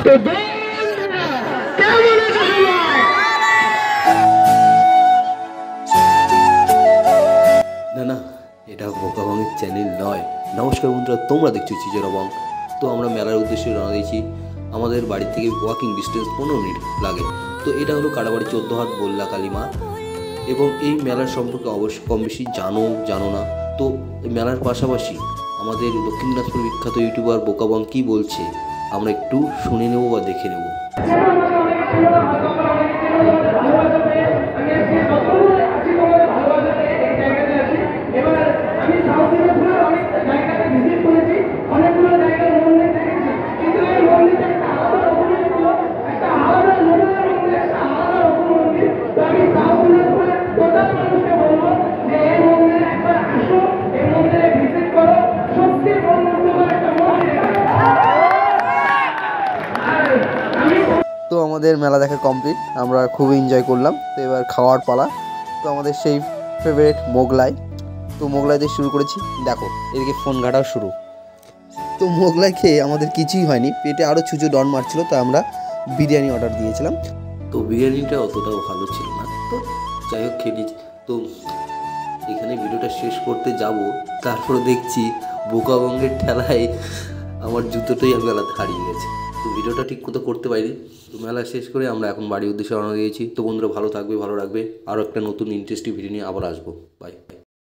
তো বন্ধুরা, কেমন আছো সবাই? না না, এটা বোকাবঙ্গের চ্যানেল নয়। নমস্কার বন্ধুরা, তোমরা দেখছো চিজের অবং। তো আমরা মেলার উদ্দেশ্যে রওনা দিয়েছি। আমাদের বাড়ি থেকে ওয়াকিং ডিস্টেন্স 15 মিনিট লাগে। তো এটা হলো কাটাবাড়ি 14 হাত বল্লা কালীমা। এবং এই মেলার সম্পর্কে অবশ্যই কম বেশি জানো না। তো এই মেলার পাশাপাশি আমাদের দক্ষিণ দিনাজপুর বিখ্যাত ইউটিউবার বোকাবং কী বলছে আমরা একটু শুনে নেব বা দেখে নেব। তো আমাদের মেলা দেখা কমপ্লিট, আমরা খুবই এনজয় করলাম। তো এবার খাওয়ার পালা। তো আমাদের সেই ফেভারিট মোগলাই, তো মোগলাই দিয়ে শুরু করেছি। দেখো এদিকে ফোন ঘাটাও শুরু। তো মোগলাই খেয়ে আমাদের কিছুই হয়নি, পেটে আরও ছুঁচো ডন মারছিল। তো আমরা বিরিয়ানি অর্ডার দিয়েছিলাম। তো বিরিয়ানিটা অতটাও ভালো ছিল না, তো যাই হোক খেয়ে নিয়েছি। তো এখানে ভিডিওটা শেষ করতে যাব, তারপর দেখছি বোকাবঙ্গের ঠেলায় আমার জুতোটাই মেলাতে হারিয়ে গেছে। তো ভিডিওটা ঠিক মতো করতে পারিনি। তো মেলা শেষ করে আমরা এখন বাড়ির উদ্দেশ্যে রওনা দিয়েছি। তো বন্ধুরা ভালো থাকবে, ভালো রাখবে। আরও একটা নতুন ইন্টারেস্টিং ভিডিও নিয়ে আবার আসবো। বাই।